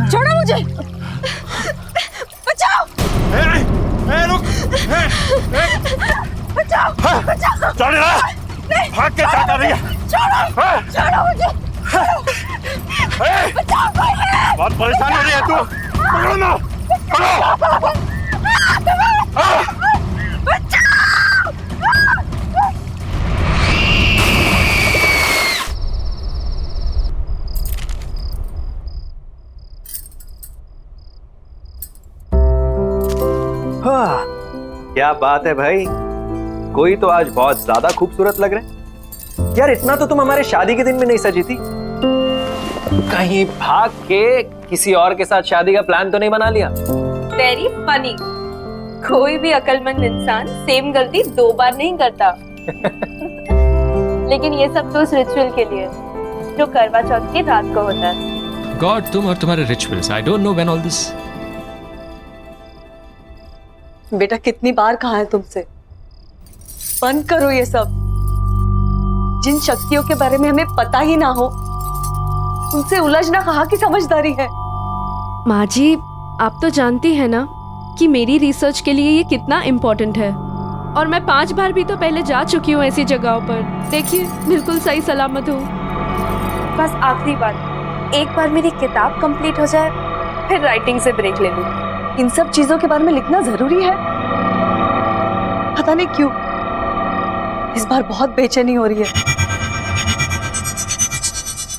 छोड़ो मुझे, बचाओ। रुक, बचाओ, बचाओ। चल रहा, भाग के क्या कर रही है? छोड़ो मुझे, बचाओ कोई है। बहुत परेशान हो रही है तू, पकड़ो ना, पकड़ो। क्या बात है भाई, कोई तो आज बहुत ज्यादा खूबसूरत लग रहे हैं। यार इतना तो तुम हमारे शादी के दिन में नहीं सजी थी। कहीं भाग के किसी और के साथ शादी का प्लान तो नहीं बना लिया? Very funny. कोई भी अक्लमंद इंसान सेम गलती 2 बार नहीं करता। लेकिन ये सब तो उस रिचुअल के लिए जो करवा चौथ की रात को होता है। गॉड, तुम और तुम्हारे rituals, I don't know when all this. बेटा कितनी बार कहा है तुमसे, बंद करो ये सब। जिन शक्तियों के बारे में हमें पता ही ना हो उनसे उलझना कहाँ की समझदारी है। माँ जी, आप तो जानती हैं ना कि मेरी रिसर्च के लिए ये कितना इम्पोर्टेंट है, और मैं 5 बार भी तो पहले जा चुकी हूँ ऐसी जगहों पर। देखिए, बिल्कुल सही सलामत हूँ। बस आखिरी बार, एक बार मेरी किताब कंप्लीट हो जाए फिर राइटिंग से ब्रेक ले लूँ। इन सब चीजों के बारे में लिखना जरूरी है? पता नहीं क्यों इस बार बहुत बेचैनी हो रही है।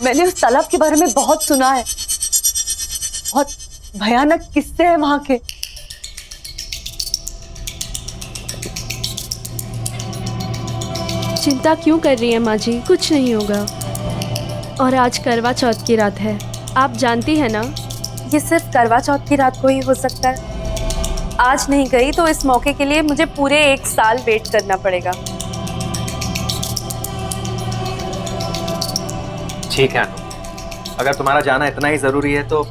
मैंने उस तालाब के बारे में बहुत सुना है, बहुत भयानक किस्से हैं वहां के। चिंता क्यों कर रही है माँ जी, कुछ नहीं होगा। और आज करवा चौथ की रात है, आप जानती है ना। ये सिर्फ करवा चौथ की रात को ही हो सकता है। आज नहीं गई तो इस मौके के लिए मुझे पूरे 1 साल वेट करना पड़ेगा। ठीक है, अगर तुम्हारा जाना इतना ही जरूरी है तो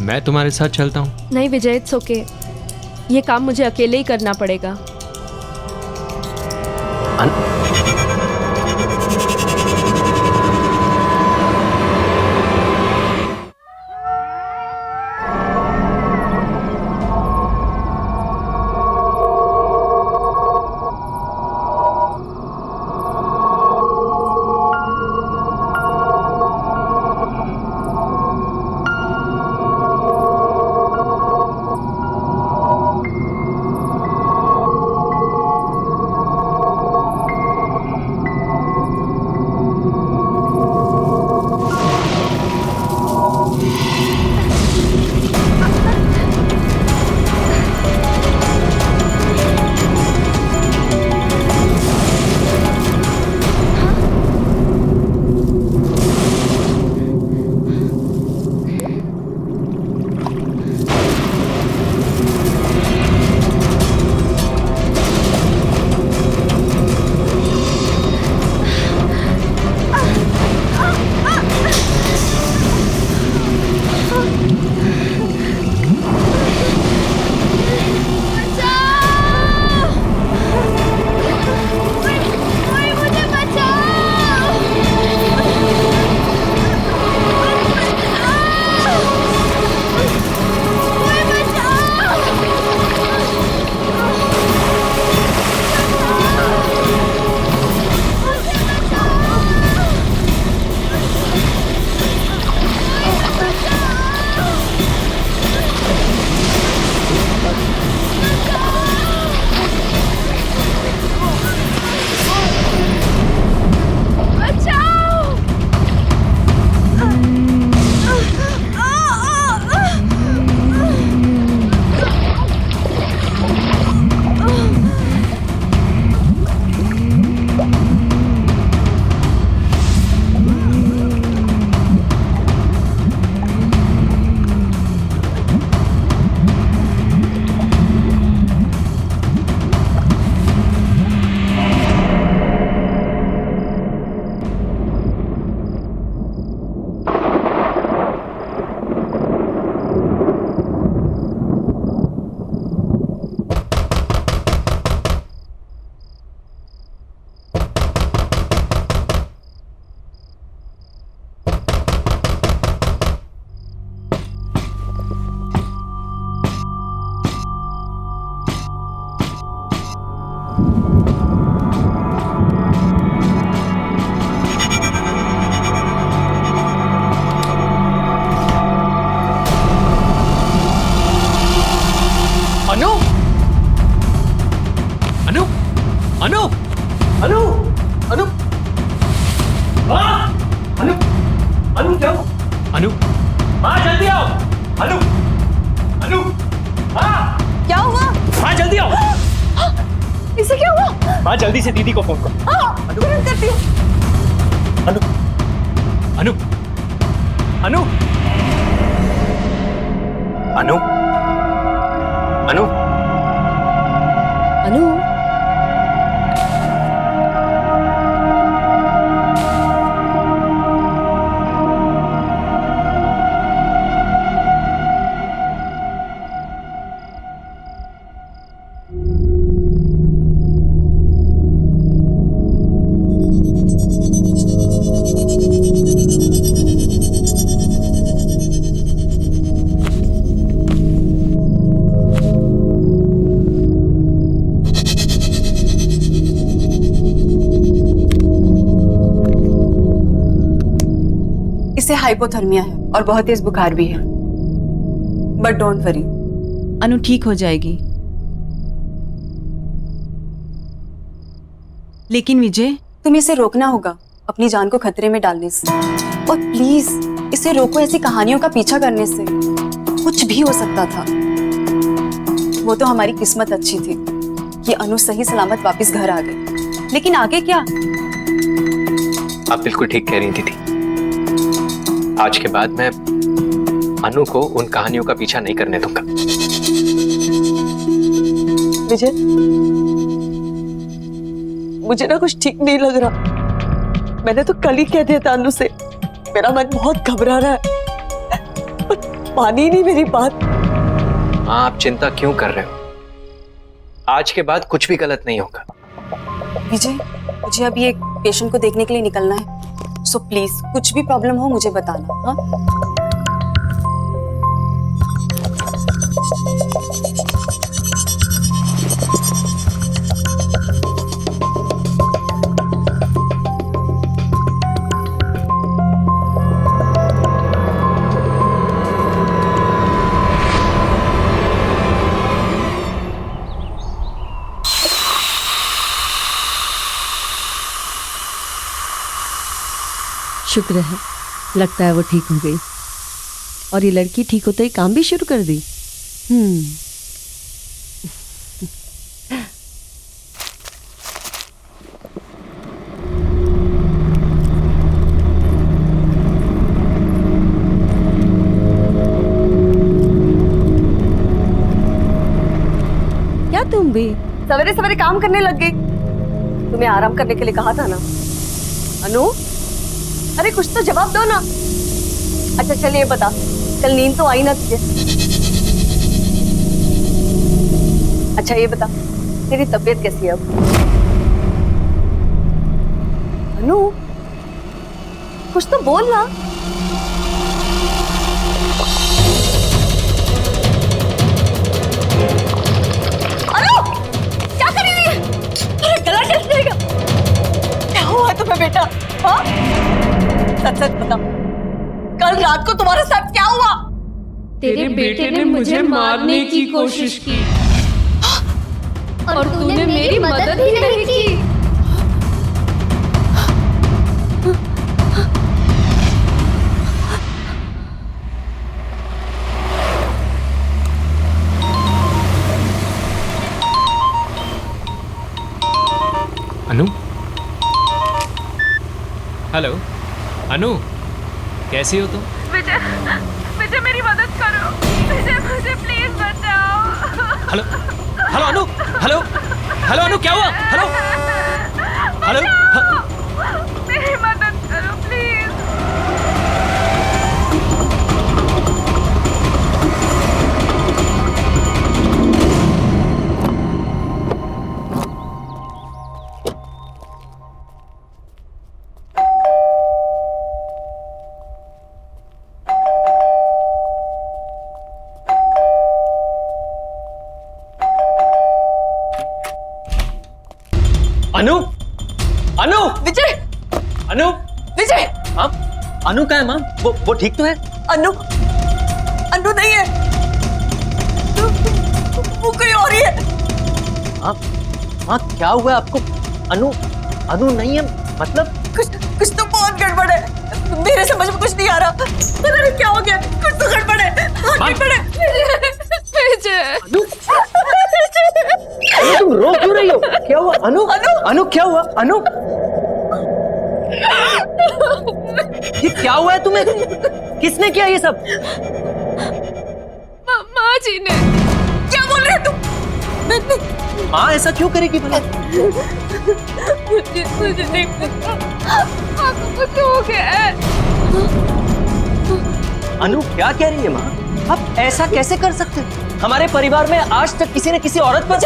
मैं तुम्हारे साथ चलता हूँ। नहीं विजय, इट्स ओके, ये काम मुझे अकेले ही करना पड़ेगा। अनु अनु अनु हाँ! अनु अनु क्या हुआ? अनु हाँ जल्दी आओ अनु अनु हाँ क्या हुआ? हाँ जल्दी आओ इसे क्या हुआ? हाँ जल्दी से दीदी को फोन करो। हाँ, तुरंत करती हूँ। अनु अनु अनु अनु अनु अनु इसे हाइपोथर्मिया है और बहुत तेज बुखार भी है, बट डोंट वरी, अनु ठीक हो जाएगी। लेकिन विजय, तुम्हें इसे रोकना होगा अपनी जान को खतरे में डालने से, और प्लीज इसे रोको ऐसी कहानियों का पीछा करने से। कुछ भी हो सकता था। वो तो हमारी किस्मत अच्छी थी कि अनु सही सलामत वापस घर आ गई, लेकिन आगे क्या? आप बिल्कुल ठीक कह रही थी दीदी। आज के बाद मैं अनु को उन कहानियों का पीछा नहीं करने दूंगा। विजय, मुझे ना कुछ ठीक नहीं लग रहा। मैंने तो कल ही कह दिया था अनु से, मेरा मन बहुत घबरा रहा है, पर मानी ही नहीं मेरी बात। माँ आप चिंता क्यों कर रहे हो? आज के बाद कुछ भी गलत नहीं होगा। विजय, मुझे अभी एक पेशेंट को देखने के लिए निकलना है, सो प्लीज कुछ भी प्रॉब्लम हो मुझे बताना। हाँ? शुक्र है, लगता है वो ठीक हो गई। और ये लड़की ठीक होते ही काम भी शुरू कर दी। क्या तुम भी सवेरे सवेरे काम करने लग गई? तुम्हें आराम करने के लिए कहा था ना। अनु, अरे कुछ तो जवाब दो ना। अच्छा चलिए बता, कल नींद तो आई ना तुझे? अच्छा ये बता, तेरी तबीयत कैसी है अब? अनु, कुछ तो बोल ना। अनु, क्या कर रही है? अरे गला कैसे जाएगा? क्या हुआ तुम्हें बेटा? हाँ? सच सच बता, कल रात को तुम्हारे साथ क्या हुआ? तेरे बेटे ने मुझे मारने की कोशिश की और तूने मेरी मदद ही नहीं की। अनु, हेलो अनु, कैसी हो तुम? विजय, विजय मेरी मदद करो। विजय मुझे प्लीज बचाओ। हेलो हेलो अनु, हेलो हेलो अनु, क्या हुआ? हेलो हेलो मेरी मदद करो प्लीज। अनु अनु विजय, अनु विजय, हाँ अनु का है माँ? वो ठीक तो है? अनु, अनु नहीं है, वो कोई और ही है। माँ क्या हुआ है आपको? अनु अनु नहीं है, मतलब कुछ तो बहुत गड़बड़ है, मेरे समझ में कुछ नहीं आ रहा, पता नहीं क्या हो गया, कुछ तो गड़बड़ है, गड़बड़ है। अनु तुम रो क्यों रही हो? क्या हुआ अनु? अनु क्या हुआ अनु? ये क्या हुआ है तुम्हें? किसने किया ये सब? माँ जी ने। क्या बोल रहे तुम? माँ ऐसा क्यों करेगी भला? मुझे नहीं पता, आपको कुछ हो गया है। अनु क्या कह रही है माँ? आप ऐसा कैसे कर सकते हो? हमारे परिवार में आज तक किसी ने किसी औरत पर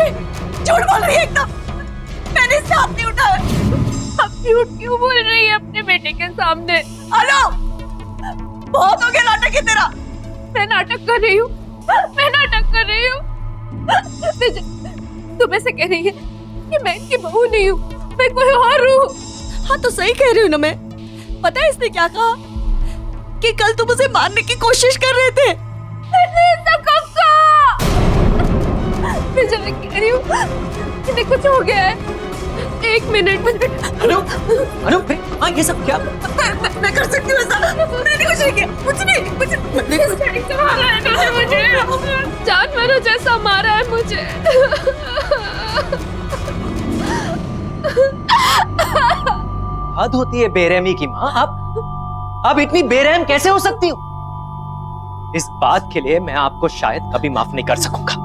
झूठ बोल रही है एकदम, मैंने इससे हाथ नहीं उठाया। आप झूठ क्यों बोल रही है अपने बेटे के सामने? हेलो, बहुत हो गया नाटक है तेरा। मैं नाटक कर रही हूँ, मैं नाटक कर रही हूँ। तुम ऐसे कह रही है कि मैं इनकी बहू नहीं हूँ, मैं कोई और हूँ। हाँ तो सही कह रही हूँ ना मैं। पता है इसने क्या कहा? कि कल तुम उसे मारने की कोशिश कर रहे थे। मैं जब कह रही हूँ इन्हें कुछ हो गया है। एक मिनट। अनु अनु हाँ ये सब क्या? मैं कर सकती हूँ ऐसा? मैंने कुछ नहीं किया, कुछ नहीं। मारा है इन्होंने मुझे, जानवरों जैसा मारा है मुझे। हद होती है बेरहमी की माँ। आप इतनी बेरहम कैसे हो सकती हो? इस बात के लिए मैं आपको शायद कभी माफ नहीं कर सकूंगा।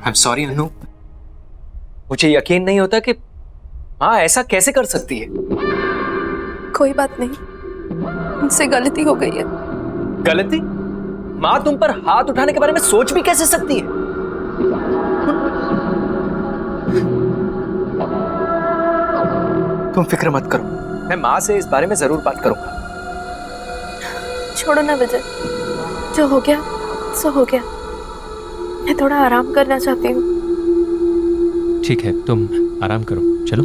I'm sorry अनु, मुझे यकीन नहीं होता कि माँ ऐसा कैसे कर सकती है। कोई बात नहीं, मुझसे गलती हो गई है। गलती? माँ तुम पर हाथ उठाने के बारे में सोच भी कैसे सकती है? तुम फिक्र मत करो, मैं माँ से इस बारे में जरूर बात करूंगा। छोड़ो ना विजय, जो हो गया सो हो गया। मैं थोड़ा आराम करना चाहती हूँ। ठीक है, तुम आराम करो, चलो।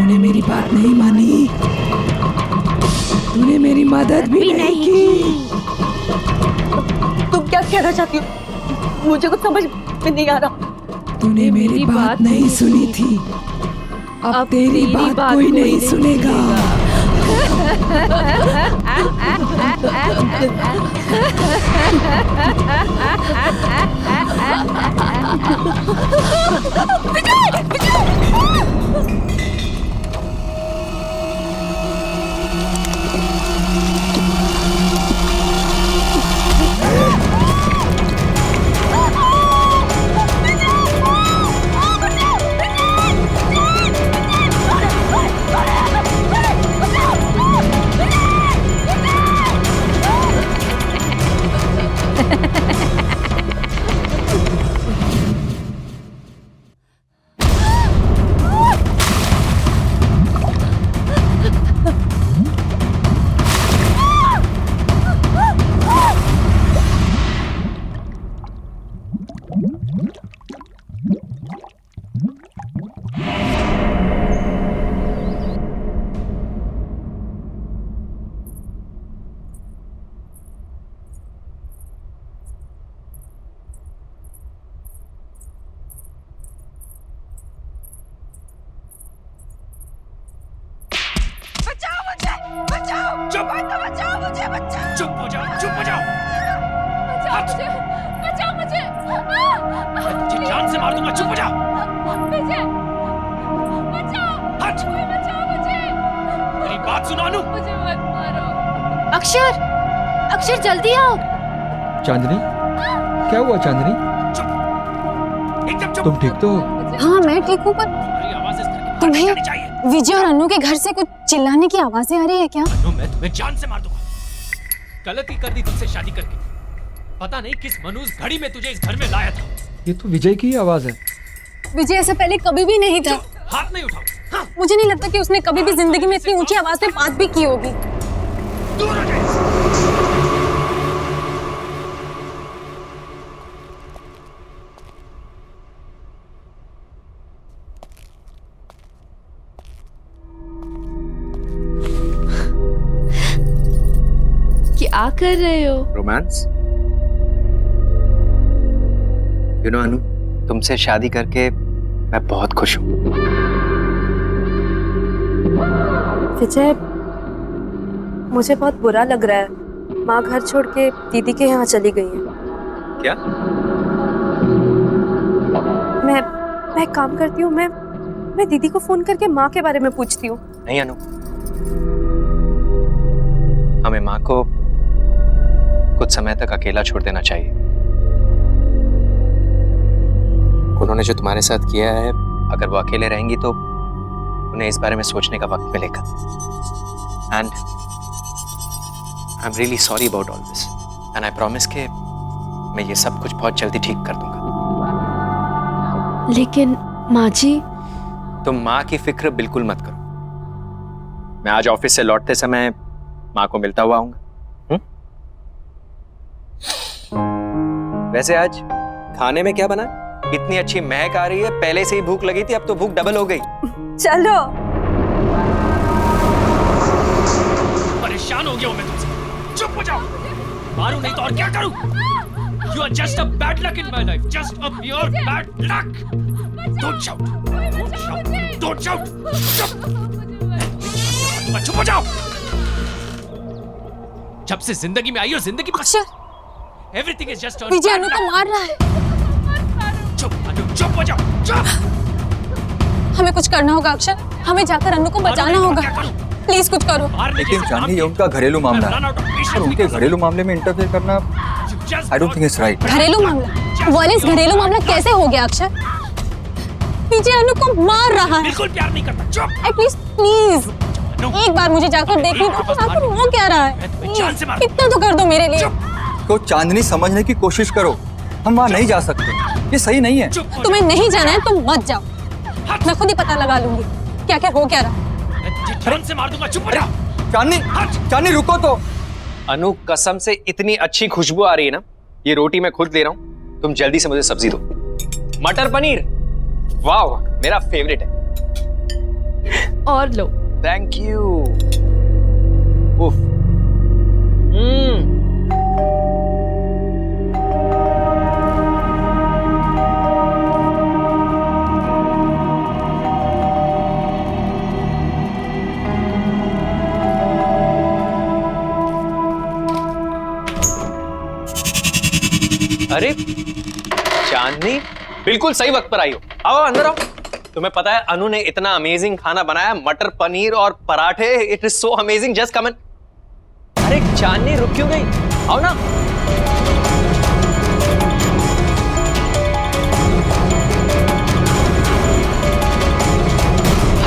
तूने मेरी बात नहीं मानी, तूने मेरी मदद भी नहीं की। तुम क्या कहना चाहती हो? मुझे कुछ समझ में नहीं आ रहा। तूने मेरी बात नहीं सुनी थी, अब तेरी बात कोई नहीं सुनेगा। चुप चुप हो जाओ, चुप हो जाओ। मैं तुझे जान से मार दूंगा, चुप हो जाओ। हट, मेरी बात सुनो अनु। अक्षर, अक्षर जल्दी आओ। चांदनी, क्या हुआ चांदनी? एकदम चुप। तुम ठीक तो हो? हाँ मैं ठीक हूँ, पर तुम्हारी आवाज़ इस तरह की बाहर तुम्हें निकलनी चाहिए। विजय और अनु के घर से कुछ चिल्लाने की आवाजें आ रही है क्या? अनु, मैं तुम्हें जान से मार दूंगा। गलती कर दी तुमसे शादी करके। पता नहीं किस मनूस घड़ी में तुझे इस घर में लाया था। ये तो विजय की ही आवाज है। विजय ऐसा पहले कभी भी नहीं था। हाथ नहीं उठाओ। हाँ, मुझे नहीं लगता कि उसने कभी भी जिंदगी में इतनी ऊंची आवाज में बात भी की होगी। दूर हो जाए। क्या कर रहे हो? रोमांस। यू नो अनु, तुमसे शादी करके मैं बहुत खुश हूँ। विजय, मुझे बहुत बुरा लग रहा है। माँ घर छोड़ के दीदी के यहाँ चली गई है। क्या? मैं एक काम करती हूँ, मैं दीदी को फोन करके माँ के बारे में पूछती हूँ। नहीं अनु, हमें माँ को कुछ समय तक अकेला छोड़ देना चाहिए। उन्होंने जो तुम्हारे साथ किया है, अगर वो अकेले रहेंगी तो उन्हें इस बारे में सोचने का वक्त मिलेगा। And I am really sorry about all this, and I promise कि मैं ये सब कुछ बहुत जल्दी ठीक कर दूंगा। लेकिन माँ जी, तुम माँ की फिक्र बिल्कुल मत करो। मैं आज ऑफिस से लौटते समय माँ को मिलता हुआ आऊंगा। वैसे आज खाने में क्या बना? इतनी अच्छी महक आ रही है, पहले से ही भूख लगी थी, अब तो भूख डबल हो गई। चलो। परेशान हो गया हूं मैं तुमसे। चुप हो जाओ। मारूं नहीं तो और क्या करूं? You are just a bad luck in my life. Just a pure bad luck. Don't shout. Don't shout. Don't shout. चुप हो जाओ। जब से जिंदगी में आई हो, जिंदगी अक्षर, everything is just विजय अनु को मार रहा है। चुप अनु, चुप हो जाओ। चुप। हमें कुछ करना होगा अक्षर, हमें जाकर अनु को बचाना होगा। प्लीज कुछ करो। लेकिन चांदनी, ये उनका घरेलू मामला है और उनके घरेलू मामले में इंटरफेयर करना I don't think it's right. घरेलू मामला? वालिस, घरेलू मामला कैसे हो गया अक्षर? विजय अनु को मार रहा है। बिल्कुल प्यार नहीं करता। चुप। एटलीस्ट प्लीज एक बार मुझे जाकर देखने दो कि आखिर वो क्या रहा है। इतना तो कर दो मेरे लिए। तो चांदनी, समझने की कोशिश करो, हम वहाँ नहीं जा सकते, ये सही नहीं है। तुम्हें नहीं जाना है, तुम मत जाओ। मैं खुद ही पता लगा लूंगी क्या क्या हो क्या रहा। से मार दूंगा। चुप हो जाओ। चांदनी, चांदनी रुको तो। अनु, कसम से इतनी अच्छी खुशबू आ रही है ना, ये रोटी मैं खुद ले रहा हूँ, तुम जल्दी से मुझे सब्जी दो। मटर पनीर, वाह, मेरा फेवरेट है। और लो। Thank you. उफ। अरे चांदनी, बिल्कुल सही वक्त पर आई हो। आओ अंदर आओ। तुम्हें पता है अनु ने इतना अमेजिंग खाना बनाया, मटर पनीर और पराठे। It is so amazing, just come in. अरे चांदनी रुक क्यों गई? आओ ना।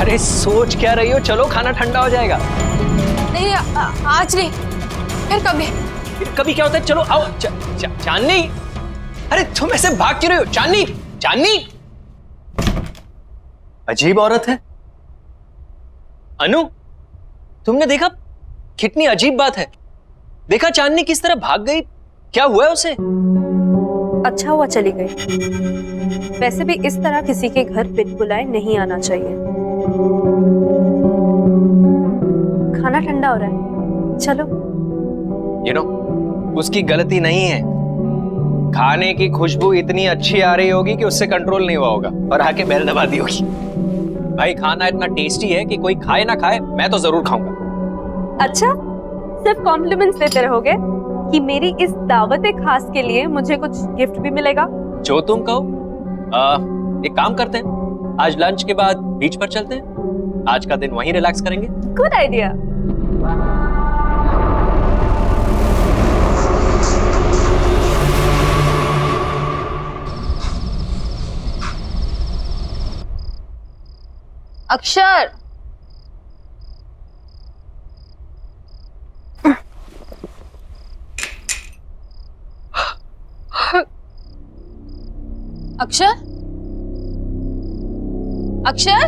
अरे सोच क्या रही हो? चलो खाना ठंडा हो जाएगा। नहीं आज नहीं, फिर कभी। फिर कभी क्या होता है? चलो आओ। चांदनी, अरे तुम ऐसे भाग क्यों रही हो? चांदनी, चांदनी, अजीब औरत है। अनु, तुमने देखा? कितनी अजीब बात है। देखा चांदनी किस तरह भाग गई? क्या हुआ है उसे? अच्छा हुआ चली गई। वैसे भी इस तरह किसी के घर बिन बुलाए नहीं आना चाहिए। खाना ठंडा हो रहा है, चलो। उसकी गलती नहीं है। खाने की खुशबू इतनी अच्छी आ रही होगी कि उससे कंट्रोल नहीं हुआ होगा और आके बेल दबा दी होगी। भाई खाना इतना टेस्टी है कि कोई खाए ना खाए, मैं तो जरूर खाऊंगा। अच्छा, सिर्फ कॉम्प्लीमेंट्स देते रहोगे कि मेरी इस दावत खास के लिए मुझे कुछ गिफ्ट भी मिलेगा? जो तुम कहो। एक काम करते हैं, आज लंच के बाद बीच पर चलते हैं। आज का दिन वहीं रिलैक्स करेंगे। Good idea. अक्षर, अक्षर, अक्षर,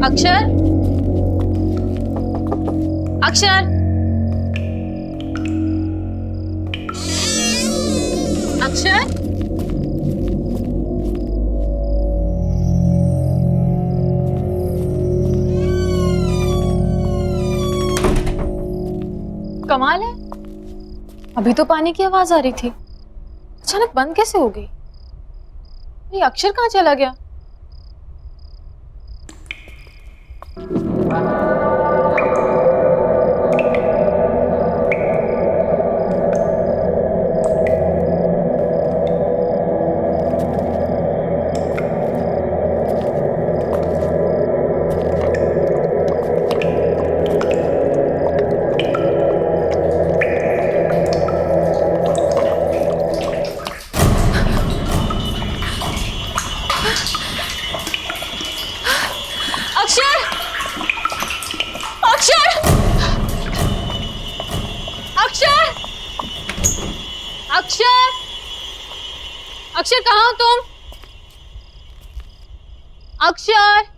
अक्षर, अक्षर, अक्षर, कमाल है, अभी तो पानी की आवाज आ रही थी, अचानक बंद कैसे हो गई? ये अक्षर कहाँ चला गया? अक्षर, अक्षर कहाँ हो तुम? अक्षर,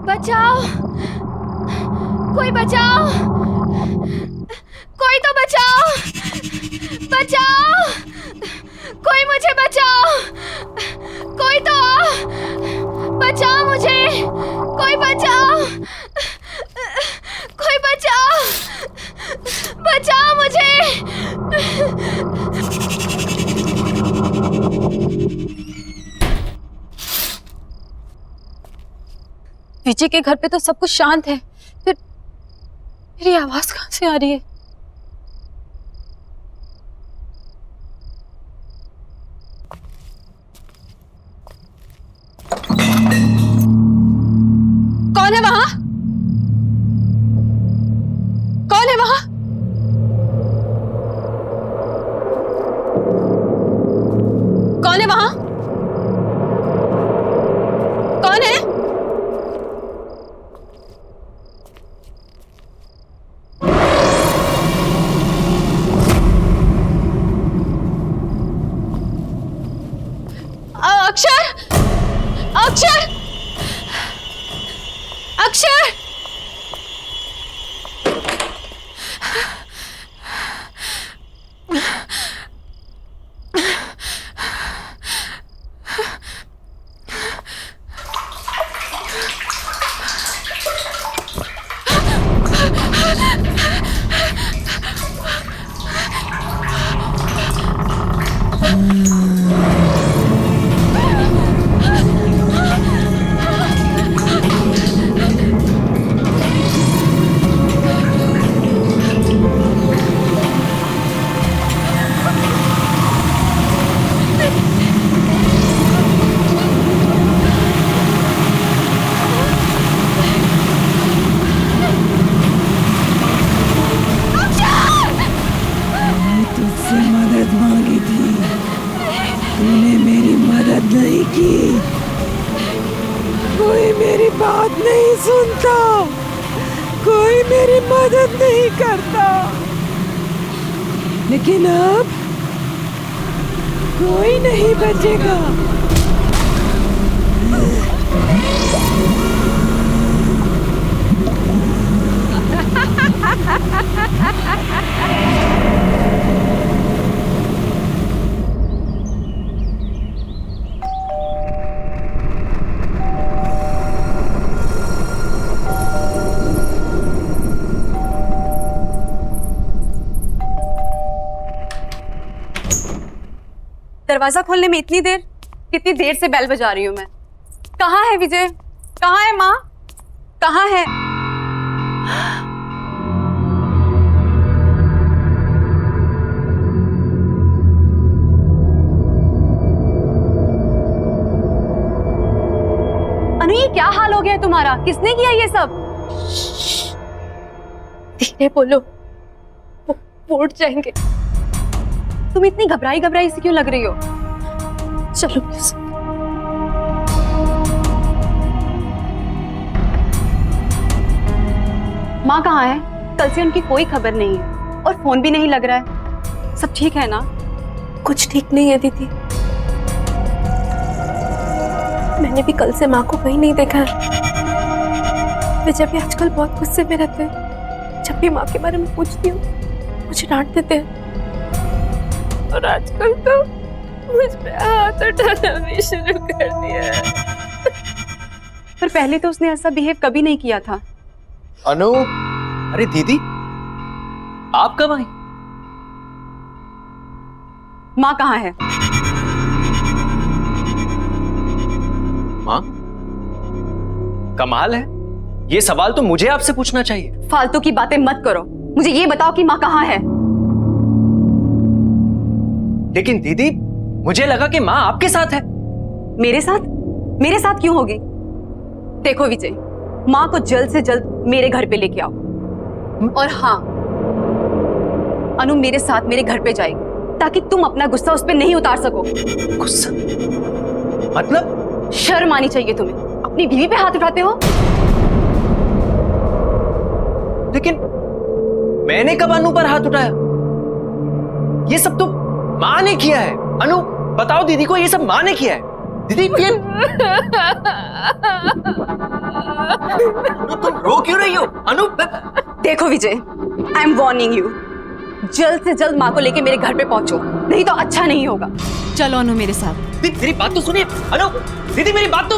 बचाओ, कोई बचाओ, कोई तो बचाओ, बचाओ, कोई मुझे बचाओ, कोई तो बचाओ मुझे, कोई बचाओ, कोई बचाओ, बचाओ मुझे। विजय के घर पे तो सब कुछ शांत है, फिर मेरी आवाज कहाँ से आ रही है? कौन है वहां? कौन है वहां? कौन है वहां? कौन है? अक्षर! अक्षर! अक्षर! तुझसे मदद मांगी थी, तूने मेरी मदद नहीं की। कोई मेरी बात नहीं सुनता, कोई मेरी मदद नहीं करता। लेकिन अब कोई नहीं बचेगा। दरवाजा खोलने में इतनी देर? कितनी देर से बेल बजा रही हूँ मैं। कहाँ है विजय? कहाँ है माँ? कहाँ है? अनु, ये क्या हाल हो गया है तुम्हारा? किसने किया ये सब? धीरे बोलो, वो उठ जाएंगे। तुम इतनी घबराई घबराई सी क्यों लग रही हो? चलो प्लीज। माँ कहाँ है? कल से उनकी कोई खबर नहीं है और फोन भी नहीं लग रहा है। सब ठीक है ना? कुछ ठीक नहीं है दीदी। मैंने भी कल से माँ को कहीं नहीं देखा है। विजय भी आजकल बहुत गुस्से में रहते हैं। जब भी माँ के बारे में पूछती हूँ मुझे डांट देते हैं, और आजकल तो मुझ पे हाथ उठाना भी शुरू कर दिया है। पर पहले तो उसने ऐसा बिहेव कभी नहीं किया था। अनु, अरे दीदी, आप कब आई? माँ कहाँ है? माँ? कमाल है, ये सवाल तो मुझे आपसे पूछना चाहिए। फालतू की बातें मत करो, मुझे ये बताओ कि माँ कहाँ है? लेकिन दीदी, मुझे लगा कि माँ आपके साथ है। मेरे साथ? मेरे साथ क्यों होगी? देखो विजय, माँ को जल्द से जल्द मेरे घर पे लेके आओ। और हाँ, अनु मेरे साथ मेरे घर पे जाएगी ताकि तुम अपना गुस्सा उस पे नहीं उतार सको। गुस्सा? मतलब? शर्म आनी चाहिए तुम्हें, अपनी बीवी पे हाथ उठाते हो। लेकिन मैंने कब अनु पर हाथ उठाया? ये सब तो माँ ने किया है। अनु, बताओ दीदी को, ये सब माँ ने किया है। दीदी ये अनु, तुम रो क्यों रही हो? अनु, देखो विजय, आई एम वार्निंग यू, जल्द से जल्द माँ को लेके मेरे घर पे पहुंचो, नहीं तो अच्छा नहीं होगा। चलो अनु मेरे साथ। दीदी मेरी बात तो सुनिए। अनु, दीदी मेरी बात तो।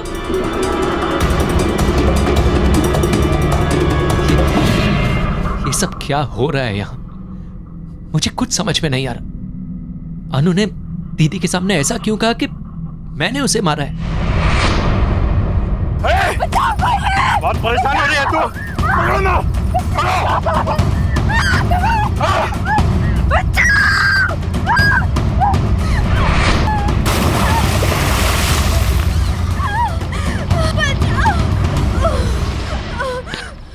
ये सब क्या हो रहा है यहाँ? मुझे कुछ समझ में नहीं आ रहा। अनु ने दीदी के सामने ऐसा क्यों कहा कि मैंने उसे मारा है? बहुत परेशान हो रही है तू। पकड़ो ना, पकड़ो।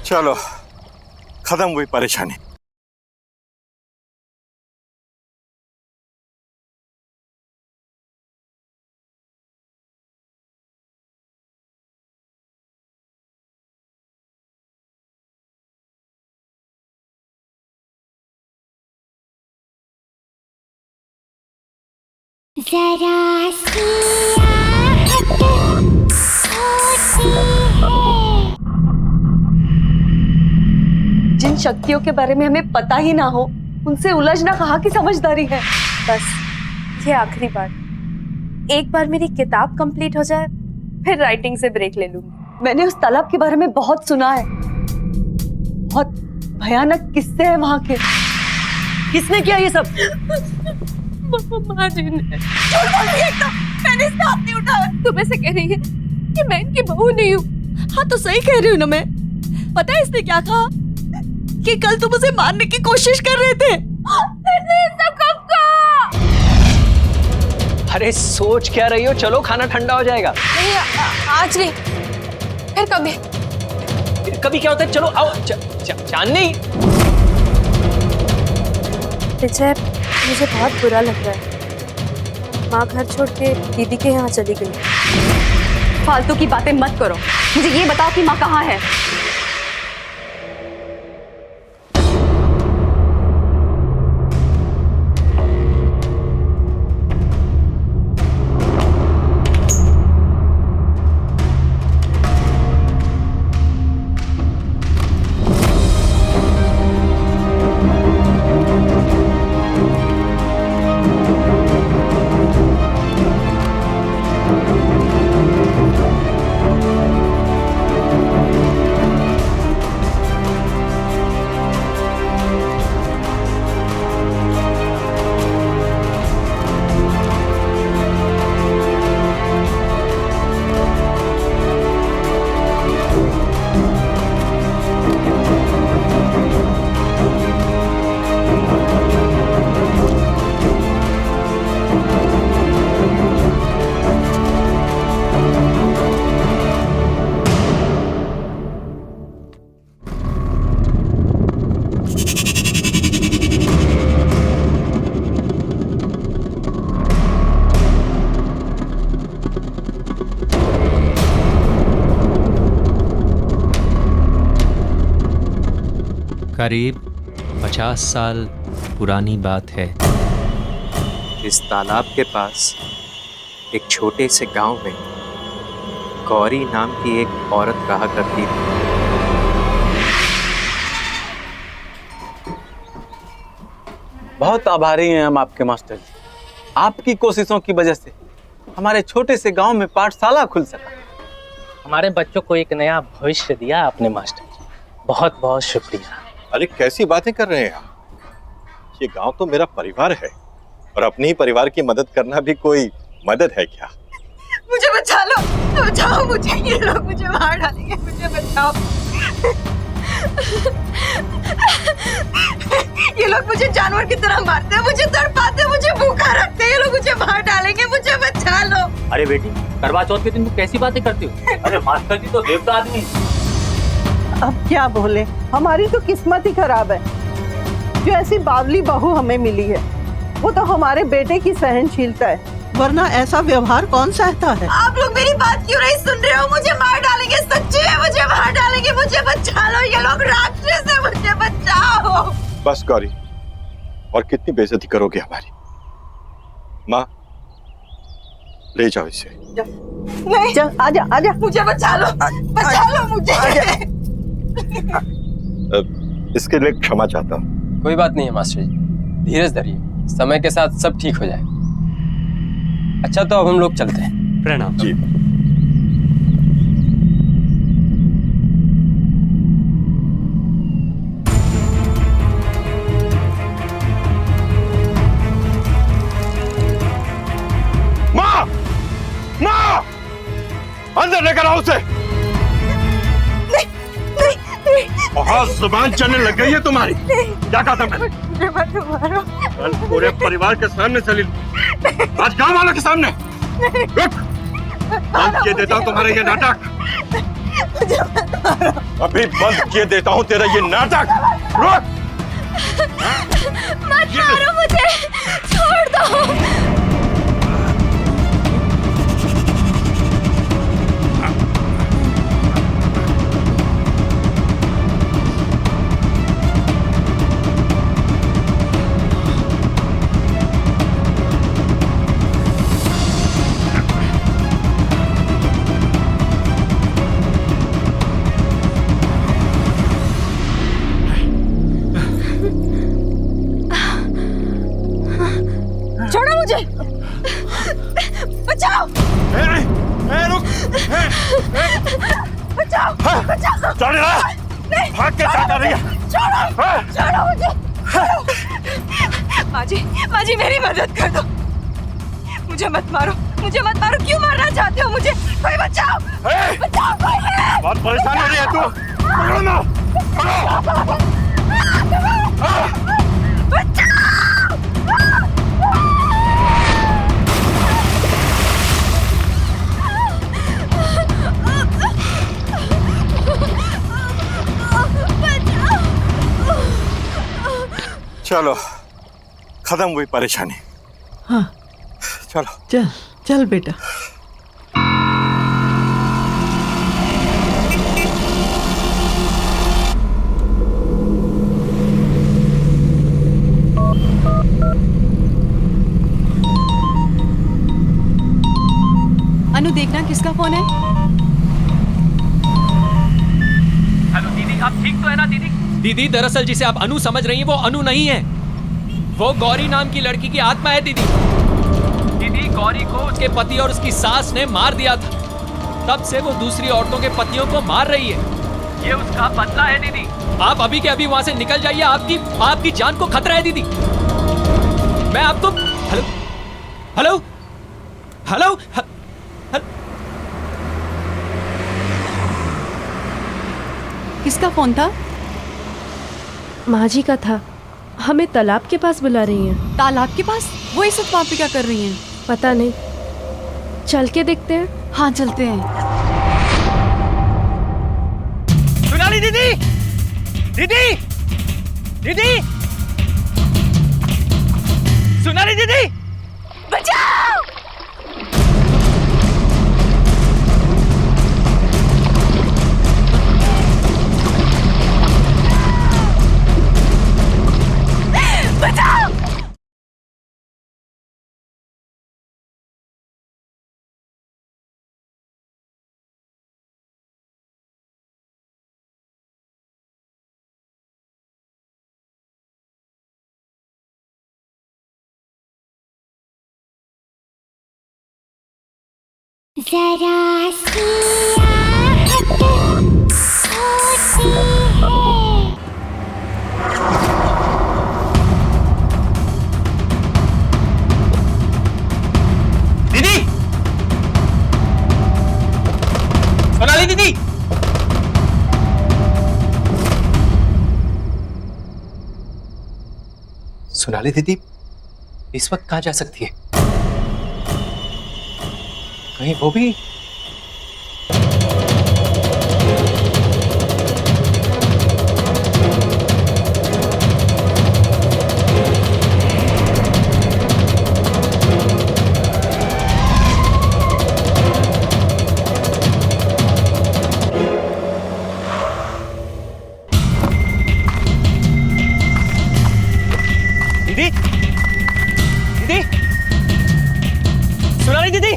चलो, खत्म हुई परेशानी। जरा सी आहट होती है। जिन शक्तियों के बारे में हमें पता ही ना हो उनसे उलझना कहाँ की समझदारी है। बस ये आखिरी बार, एक बार मेरी किताब कंप्लीट हो जाए फिर राइटिंग से ब्रेक ले लूंगी। मैंने उस तालाब के बारे में बहुत सुना है, बहुत भयानक किस्से हैं वहां के। किसने किया ये सब? माँ जी ने। मैंने इसका हाथ नहीं उठाया। तुम ऐसे कह रही है कि मैं इनकी बहू नहीं हूँ? हाँ तो सही कह रही हूँ ना मैं। पता है इसने क्या कहा? कि कल तुम उसे मारने की कोशिश कर रहे थे। अरे सोच क्या रही हो? चलो खाना ठंडा हो जाएगा। नहीं आज नहीं, फिर कभी। फिर कभी क्या होता है? चलो आओ। चांदनी, विजय, मुझे बहुत बुरा लग रहा है। माँ घर छोड़ के दीदी के यहाँ चली गई। फालतू की बातें मत करो, मुझे ये बताओ कि माँ कहाँ है। करीब 50 साल पुरानी बात है। इस तालाब के पास एक छोटे से गांव में गौरी नाम की एक औरत रहा करती थी। बहुत आभारी हैं हम आपके मास्टर जी। आपकी कोशिशों की वजह से हमारे छोटे से गांव में पाठशाला खुल सका। हमारे बच्चों को एक नया भविष्य दिया आपने मास्टर जी, बहुत बहुत शुक्रिया। अरे कैसी बातें कर रहे हैं आप? ये गांव तो मेरा परिवार है और अपने ही परिवार की मदद करना भी कोई मदद है क्या? मुझे बचा लो, बचाओ मुझे, ये लोग मुझे मार डालेंगे, मुझे बचाओ। ये लोग मुझे जानवर की तरह मारते हैं, मुझे तड़पाते हैं, मुझे भूखा रखते हैं, ये लोग मुझे मार डालेंगे, मुझे बचा लो। अरे बेटी, करवा चौथ के दिन तू कैसी बातें करती हो? अरे मास्टर जी तो देवता आदमी है। अब क्या बोले, हमारी तो किस्मत ही खराब है जो ऐसी बावली बहू हमें मिली है। वो तो हमारे बेटे की सहनशीलता है, वरना ऐसा व्यवहार कौन सहता है। आप लोग मेरी बात क्यों नहीं सुन रहे हो? मुझे मार डालेंगे, सच्ची है, मुझे मार डालेंगे, मुझे बचा लो, ये लोग राक्षस है, मुझे बचाओ। बस गौरी, और कितनी बेइज्जती करोगे हमारी? माँ, ले जाओ इसे। नहीं, चल आजा आजा, मुझे बचा लो मुझे। इसके लिए क्षमा चाहता हूँ। कोई बात नहीं है मास्टर जी, धीरज धरिए, समय के साथ सब ठीक हो जाएगा। अच्छा तो अब हम लोग चलते हैं। प्रणाम जी। माँ, माँ, अंदर लेकर आओ उसे। बहुत जुबान चलने लग गई है तुम्हारी। क्या कहा था मैंने? कल पूरे परिवार के सामने चली, आज गांव वालों के सामने। रुक, बंद किए देता हूँ तुम्हारा ये नाटक। अभी बंद किए देता हूँ तेरा ये नाटक। रुक, मत मारो मुझे, छोड़ दो। मुझे, बचाओ। रुक, बचाओ, बचाओ। चल यार, भाग के क्या कर रही है? छोड़ो मुझे। माँ जी मेरी मदद कर दो। मुझे मत मारो, मुझे मत मारो। क्यों मारना चाहते हो मुझे? कोई बचाओ, बचाओ कोई। बहुत परेशान हो रही है तू। पकड़ो ना, पकड़ो। चलो, खत्म हुई परेशानी। हाँ चलो चल चल बेटा। अनु देखना किसका फोन है। हेलो दीदी, आप ठीक तो है ना दीदी? दीदी दरअसल जिसे आप अनु समझ रही हैं वो अनु नहीं है, वो गौरी नाम की लड़की की आत्मा है दीदी। दीदी गौरी को उसके पति और उसकी सास ने मार दिया था, तब से वो दूसरी औरतों के पतियों को मार रही है। ये उसका बदला है दीदी। आप अभी के अभी वहां से निकल जाइए, आपकी जान को खतरा है दीदी। मैं आपको हेलो हेलो हेलो किसका फोन था? माँ जी का था। हमें तालाब के पास बुला रही हैं। तालाब के पास? वो इस वक्त वहाँ पे क्या कर रही हैं? पता नहीं, चल के देखते हैं। हाँ चलते हैं। सोनाली दीदी, दीदी, दीदी, सोनाली दीदी, बचाओ। बचाओ। जरा सी आहट होती है। दीदी, सोनाली दीदी, सोनाली दीदी इस वक्त कहाँ जा सकती है? कहीं वो भी दीदी, दीदी, सोनाली दीदी,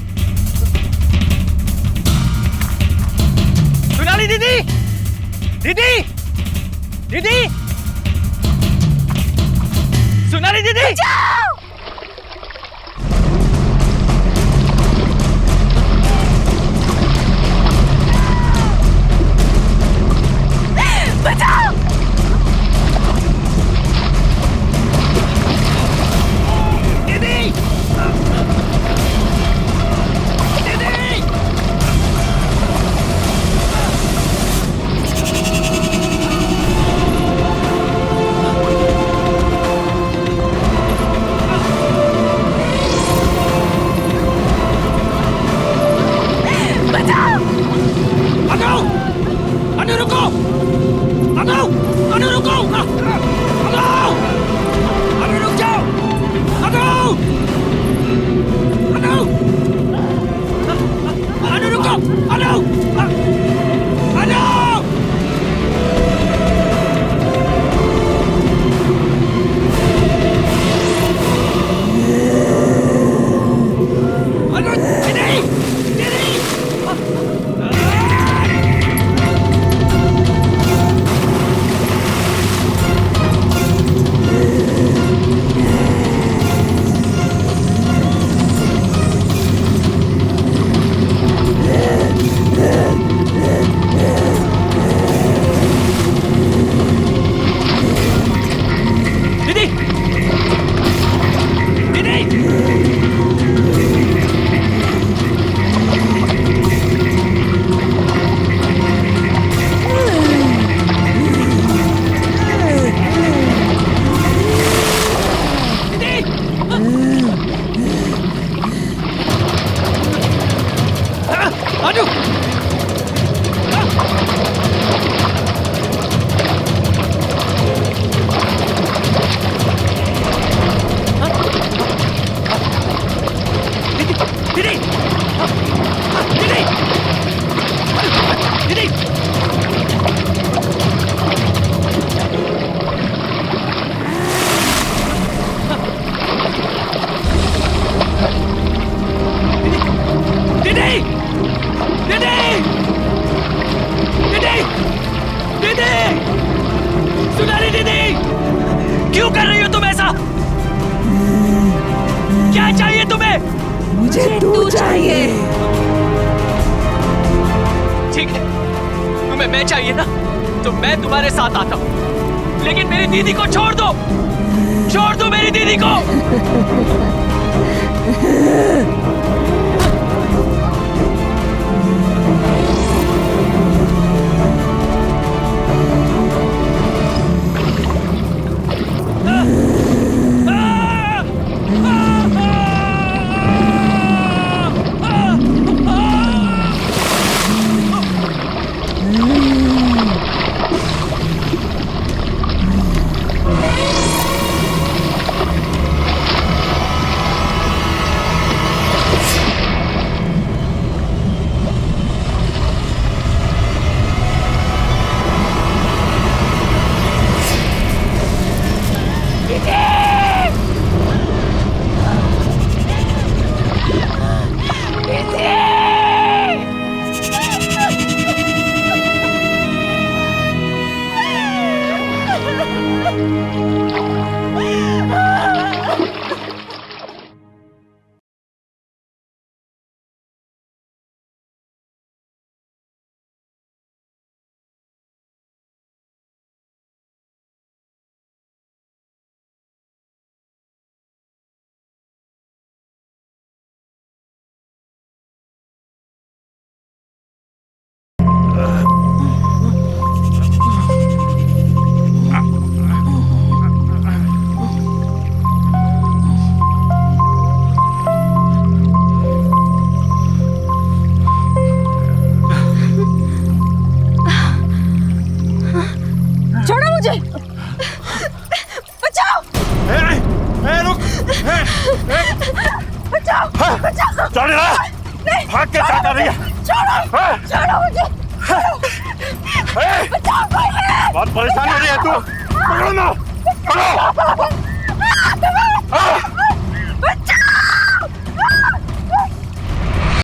सोनाली दीदी, दीदी, दीदी, सोनाली दीदी, बचाओ। मुझे तू चाहिए। ठीक है, तुम्हें मैं चाहिए ना, तो मैं तुम्हारे साथ आता हूँ, लेकिन मेरी दीदी को छोड़ दो, छोड़ दो मेरी दीदी को। छोड़ो मुझे, बचाओ। रुक, बचाओ, बचाओ। चल रहा, भाग के क्या कर रही है? छोड़ो, छोड़ो मुझे। बचाओ, कोई है। बहुत परेशान हो रही है तू। पकड़ो ना, पकड़ो।